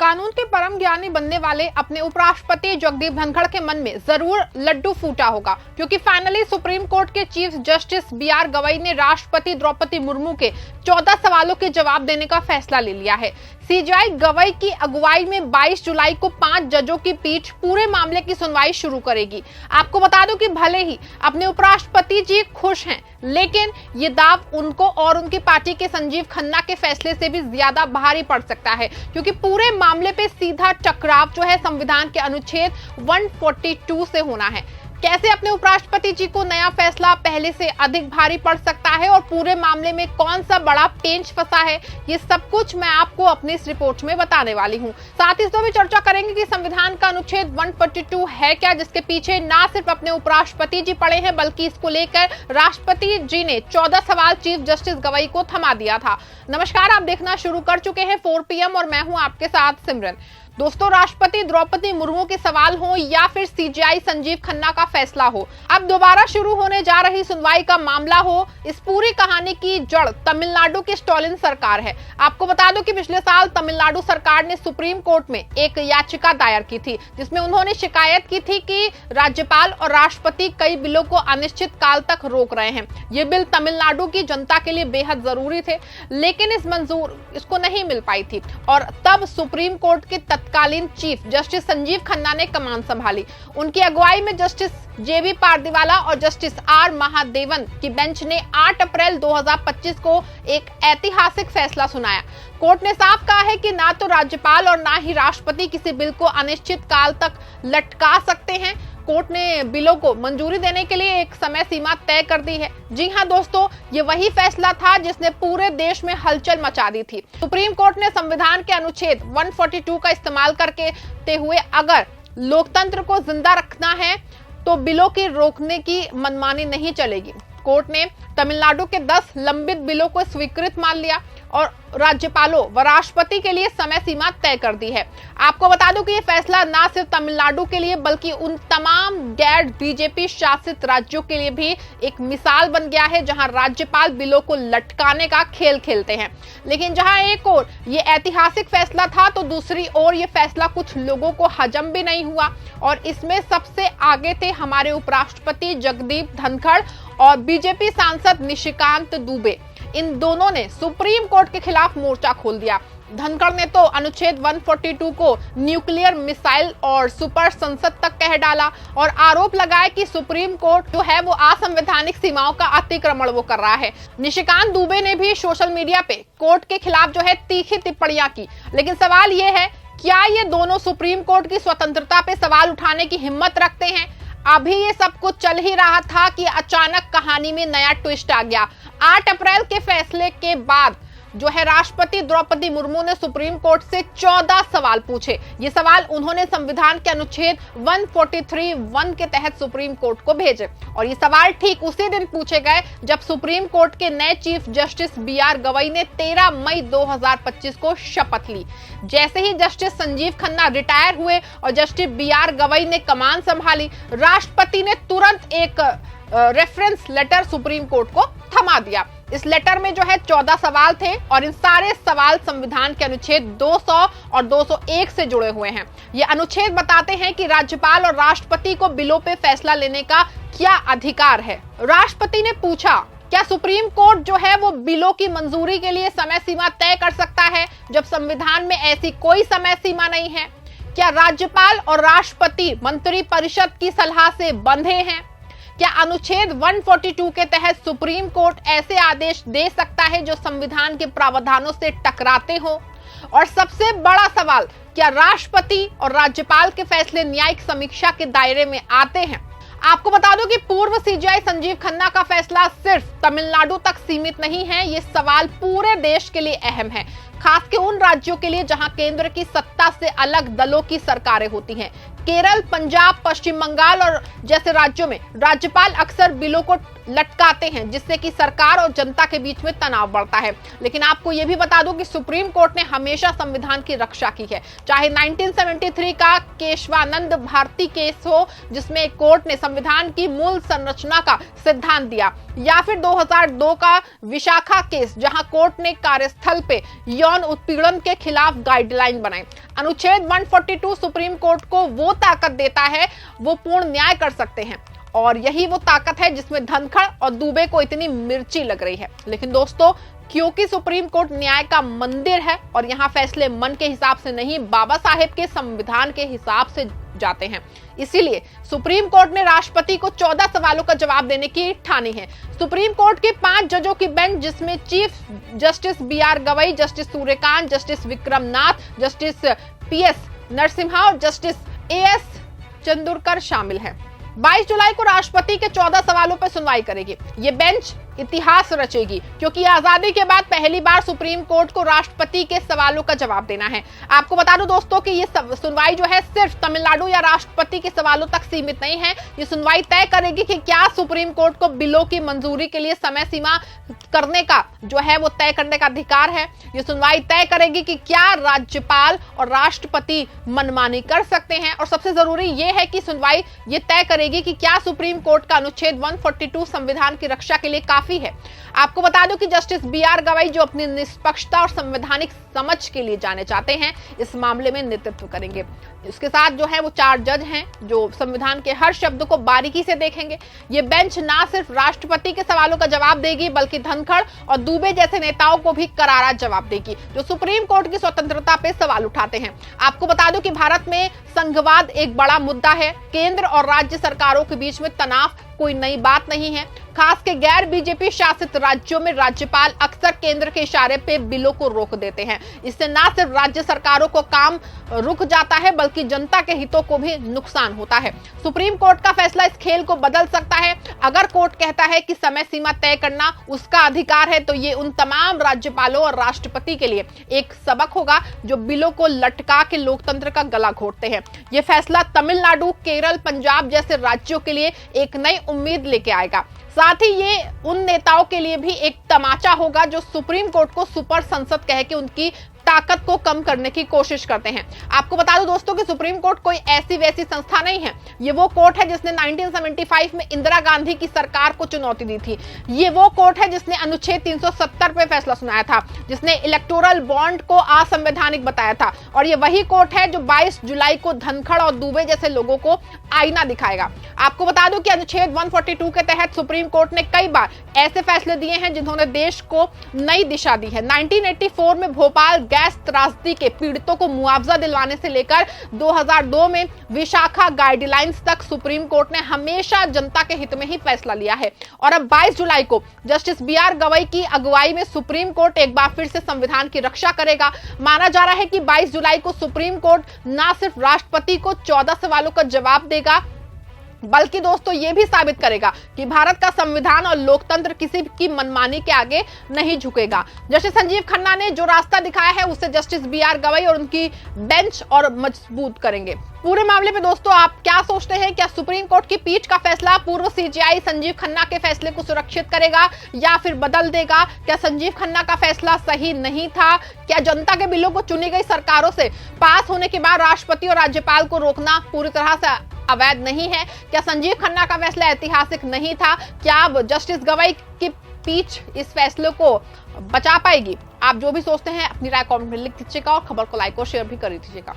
कानून के परम ज्ञानी बनने वाले अपने उपराष्ट्रपति जगदीप धनखड़ के मन में जरूर लड्डू फूटा होगा, क्योंकि फाइनली सुप्रीम कोर्ट के चीफ जस्टिस बी.आर. गवई ने राष्ट्रपति द्रौपदी मुर्मू के 14 सवालों के जवाब देने का फैसला ले लिया है। सीजेआई गवई की अगुवाई में 22 जुलाई को 5 जजों की पीठ पूरे मामले की सुनवाई शुरू करेगी। आपको बता दूं कि भले ही अपने उपराष्ट्रपति जी खुश हैं, लेकिन ये दाव उनको और उनकी पार्टी के संजीव खन्ना के फैसले से भी ज्यादा भारी पड़ सकता है, क्योंकि पूरे मामले पे सीधा टकराव जो है संविधान के अनुच्छेद 142 से होना है। कैसे अपने उपराष्ट्रपति जी को नया फैसला पहले से अधिक भारी पड़ सकता है और पूरे मामले में कौन सा बड़ा पेंच फंसा है, ये सब कुछ मैं आपको अपनी इस रिपोर्ट में बताने वाली हूँ। साथ ही इस भी चर्चा करेंगे कि संविधान का अनुच्छेद 142 है क्या, जिसके पीछे ना सिर्फ अपने उपराष्ट्रपति जी पड़े हैं, बल्कि इसको लेकर राष्ट्रपति जी ने 14 सवाल चीफ जस्टिस गवई को थमा दिया था। नमस्कार, आप देखना शुरू कर चुके हैं 4 PM और मैं हूँ आपके साथ सिमरन। दोस्तों, राष्ट्रपति द्रौपदी मुर्मू के सवाल हो या फिर सीजेआई संजीव खन्ना का फैसला हो, अब दोबारा शुरू होने जा रही सुनवाई का मामला हो, इस पूरी कहानी की जड़ तमिलनाडु की स्टालिन सरकार है। आपको बता दूं कि पिछले साल तमिलनाडु सरकार ने सुप्रीम कोर्ट में एक याचिका दायर की थी, जिसमें उन्होंने शिकायत की थी कि राज्यपाल और राष्ट्रपति कई बिलों को अनिश्चित काल तक रोक रहे हैं। ये बिल तमिलनाडु की जनता के लिए बेहद जरूरी थे, लेकिन इसको नहीं मिल पाई थी और तब सुप्रीम कोर्ट के तत्कालीन चीफ जस्टिस संजीव खन्ना ने कमान संभाली। उनकी अगुवाई में जस्टिस JB पारदीवाला और जस्टिस R महादेवन की बेंच ने 8 अप्रैल 2025 को एक ऐतिहासिक फैसला सुनाया। कोर्ट ने साफ कहा है कि ना तो राज्यपाल और ना ही राष्ट्रपति किसी बिल को अनिश्चित काल तक लटका सकते हैं। कोर्ट ने बिलों को मंजूरी देने के लिए एक समय सीमा तय कर दी है। जी हां दोस्तों, ये वही फैसला था जिसने पूरे देश में हलचल मचा दी थी। सुप्रीम कोर्ट ने संविधान के अनुच्छेद 142 का इस्तेमाल करते हुए अगर लोकतंत्र को जिंदा रखना है तो बिलों की रोकने की मनमानी नहीं चलेगी। कोर्ट ने तमिलनाडु के 10 लंबित बिलों को स्वीकृत मान लिया और राज्यपालों व राष्ट्रपति के लिए समय सीमा तय कर दी है। आपको बता दूं कि ये फैसला ना सिर्फ तमिलनाडु के लिए बल्कि उन तमाम गैर बीजेपी शासित राज्यों के लिए भी एक मिसाल बन गया है, जहां राज्यपाल बिलों को लटकाने का खेल खेलते हैं। लेकिन जहां एक ओर ये ऐतिहासिक फैसला था, तो दूसरी ओर ये फैसला कुछ लोगों को हजम भी नहीं हुआ और इसमें सबसे आगे थे हमारे उपराष्ट्रपति जगदीप धनखड़ और बीजेपी सांसद निशिकांत दुबे। इन दोनों ने सुप्रीम कोर्ट के खिलाफ मोर्चा खोल दिया। धनखड़ ने तो अनुच्छेद 142 को न्यूक्लियर मिसाइल और सुपर संसद तक कह डाला और आरोप लगाया कि सुप्रीम कोर्ट जो है वो असंवैधानिक सीमाओं का अतिक्रमण वो कर रहा है। निशिकांत दुबे ने भी सोशल मीडिया पे कोर्ट के खिलाफ जो है तीखी टिप्पणियां की। लेकिन सवाल ये है, क्या ये दोनों सुप्रीम कोर्ट की स्वतंत्रता पे सवाल उठाने की हिम्मत रखते हैं? अभी ये सब कुछ चल ही रहा था कि अचानक कहानी में नया ट्विस्ट आ गया। 8 अप्रैल के फैसले के बाद जो है राष्ट्रपति द्रौपदी मुर्मू ने सुप्रीम कोर्ट से 14 सवाल पूछे। ये सवाल उन्होंने संविधान के अनुच्छेद 143(1) के तहत सुप्रीम कोर्ट को भेजे और ये सवाल ठीक उसी दिन पूछे गए जब सुप्रीम कोर्ट के नए चीफ जस्टिस बी.आर. गवई ने 13 मई 2025 को शपथ ली। जैसे ही जस्टिस संजीव खन्ना रिटायर हुए और जस्टिस बी.आर. गवई ने कमान संभाली, राष्ट्रपति ने तुरंत एक रेफरेंस लेटर सुप्रीम कोर्ट को थमा दिया। इस लेटर में जो है 14 सवाल थे और इन सारे सवाल संविधान के अनुच्छेद 200 और 201 से जुड़े हुए हैं। ये अनुच्छेद बताते हैं कि राज्यपाल और राष्ट्रपति को बिलों पे फैसला लेने का क्या अधिकार है। राष्ट्रपति ने पूछा, क्या सुप्रीम कोर्ट जो है वो बिलों की मंजूरी के लिए समय सीमा तय कर सकता है जब संविधान में ऐसी कोई समय सीमा नहीं है? क्या राज्यपाल और राष्ट्रपति मंत्री परिषद की सलाह से बंधे हैं? क्या अनुच्छेद 142 के तहत सुप्रीम कोर्ट ऐसे आदेश दे सकता है जो संविधान के प्रावधानों से टकराते हो? और सबसे बड़ा सवाल, क्या राष्ट्रपति और राज्यपाल के फैसले न्यायिक समीक्षा के दायरे में आते हैं? आपको बता दूं कि पूर्व सीजेआई संजीव खन्ना का फैसला सिर्फ तमिलनाडु तक सीमित नहीं है। ये सवाल पूरे देश के लिए अहम है, खास के उन राज्यों के लिए जहां केंद्र की सत्ता से अलग दलों की सरकारें होती हैं। केरल, पंजाब, पश्चिम बंगाल और जैसे राज्यों में राज्यपाल अक्सर बिलों को लटकाते हैं, जिससे कि सरकार और जनता के बीच में तनाव बढ़ता है। लेकिन आपको यह भी बता दूं कि सुप्रीम कोर्ट ने हमेशा संविधान की रक्षा की है, चाहे 1973 का केशवानंद भारती केस हो, जिसमें कोर्ट ने संविधान की मूल संरचना का सिद्धांत दिया, या फिर 2002 का विशाखा केस, जहां कोर्ट ने कार्यस्थल पे यौन उत्पीड़न के खिलाफ गाइडलाइन बनाए। अनुच्छेद 142 सुप्रीम कोर्ट को वो ताकत देता है, वो पूर्ण न्याय कर सकते हैं, और यही वो ताकत है जिसमें धनखड़ और दुबे को इतनी मिर्ची लग रही है। लेकिन दोस्तों, क्योंकि सुप्रीम कोर्ट न्याय का मंदिर है और यहाँ फैसले मन के हिसाब से नहीं, बाबा साहेब के संविधान के हिसाब से जाते हैं, इसीलिए सुप्रीम कोर्ट ने राष्ट्रपति को 14 सवालों का जवाब देने की ठानी है। सुप्रीम कोर्ट के 5 जजों की बेंच, जिसमें chief justice BR Gavai, justice Suryakant, justice Vikram Nath, justice PS Narasimha और जस्टिस AS चंदुरकर शामिल हैं, 22 जुलाई को राष्ट्रपति के 14 सवालों पर सुनवाई करेगी। ये बेंच इतिहास रचेगी, क्योंकि आजादी के बाद पहली बार सुप्रीम कोर्ट को राष्ट्रपति के सवालों का जवाब देना है। आपको बता दूं दोस्तों कि ये सुनवाई जो है सिर्फ तमिलनाडु या राष्ट्रपति के सवालों तक सीमित नहीं है। ये सुनवाई तय करेगी कि क्या सुप्रीम कोर्ट को बिलों की मंजूरी के लिए समय सीमा करने का जो है वो तय करने का अधिकार है। ये सुनवाई तय करेगी कि क्या राज्यपाल और राष्ट्रपति मनमानी कर सकते हैं, और सबसे जरूरी ये है कि सुनवाई ये तय करेगी कि क्या सुप्रीम कोर्ट का अनुच्छेद 142 संविधान की रक्षा के लिए काफी है। आपको बता दूं कि जस्टिस BR गवई, जो अपनी निष्पक्षता और संवैधानिक समझ के लिए जाने जाते हैं, इस मामले में नेतृत्व करेंगे। इसके साथ जो है वो 4 जज हैं जो संविधान के हर शब्द को बारीकी से देखेंगे। ये बेंच ना सिर्फ राष्ट्रपति के सवालों का जवाब देगी, बल्कि धनखड़ और दुबे जैसे नेताओं को भी करारा जवाब देगी, जो सुप्रीम कोर्ट की स्वतंत्रता पे सवाल उठाते हैं। आपको बता दूं कि भारत में संघवाद एक बड़ा मुद्दा है। केंद्र और राज्य सरकारों के बीच में तनाव कोई नई बात नहीं है। खास के गैर बीजेपी शासित राज्यों में राज्यपाल अक्सर केंद्र के इशारे पे बिलों को रोक देते हैं। इससे न सिर्फ राज्य सरकारों को काम रुक जाता है, बल्कि जनता के हितों को भी नुकसान होता है। सुप्रीम कोर्ट का फैसला इस खेल को बदल सकता है। अगर कोर्ट कहता है कि समय सीमा तय करना उसका अधिकार है, तो ये उन तमाम राज्यपालों और राष्ट्रपति के लिए एक सबक होगा जो बिलों को लटका के लोकतंत्र का गला घोटते हैं। ये फैसला तमिलनाडु, केरल, पंजाब जैसे राज्यों के लिए एक नई उम्मीद लेके आएगा। साथ ही ये उन नेताओं के लिए भी एक तमाचा होगा जो सुप्रीम कोर्ट को सुपर संसद कह के उनकी ताकत को कम करने की कोशिश करते हैं। आपको बता दूं दोस्तों कि सुप्रीम कोर्ट कोई ऐसी वैसी संस्था नहीं है। ये वो कोर्ट है जिसने 1975 में इंदिरा गांधी की सरकार को चुनौती दी थी। ये वो कोर्ट है जिसने अनुच्छेद 370 पे फैसला सुनाया था, जिसने इलेक्टोरल बॉन्ड को असंवैधानिक बताया था, और ये वही कोर्ट है जो 22 जुलाई को धनखड़ और दुबे जैसे लोगों को आईना दिखाएगा। आपको बता दूं कि अनुच्छेद 142 के तहत सुप्रीम कोर्ट ने कई बार ऐसे फैसले दिए हैं जिन्होंने देश को नई दिशा दी है। 1984 में भोपाल गैस त्रासदी के पीड़ितों को मुआवजा दिलवाने से लेकर 2002 में विशाखा गाइडलाइंस तक सुप्रीम कोर्ट ने हमेशा जनता के हित में ही फैसला लिया है। और अब 22 जुलाई को जस्टिस BR गवई की अगुवाई में सुप्रीम कोर्ट एक बार फिर से संविधान की रक्षा करेगा। माना जा रहा है कि 22 जुलाई को सुप्रीम कोर्ट न सिर्फ राष्ट्रपति को 14 सवालों का जवाब देगा, बल्कि दोस्तों ये भी साबित करेगा कि भारत का संविधान और लोकतंत्र किसी की मनमानी के आगे नहीं झुकेगा। जस्टिस संजीव खन्ना ने जो रास्ता दिखाया है उसे जस्टिस BR गवई और उनकी बेंच और मजबूत करेंगे। पूरे मामले पे दोस्तों आप क्या सोचते हैं? क्या सुप्रीम कोर्ट की पीठ का फैसला पूर्व CJI संजीव खन्ना के फैसले को सुरक्षित करेगा या फिर बदल देगा? क्या संजीव खन्ना का फैसला सही नहीं था? क्या जनता के बिलों को चुनी गई सरकारों से पास होने के बाद राष्ट्रपति और राज्यपाल को रोकना पूरी तरह से अवैध नहीं है? क्या संजीव खन्ना का फैसला ऐतिहासिक नहीं था? क्या अब जस्टिस गवई की पीठ इस फैसले को बचा पाएगी? आप जो भी सोचते हैं अपनी राय कमेंट में लिख दीजिएगा और खबर को लाइक और शेयर भी कर दीजिएगा।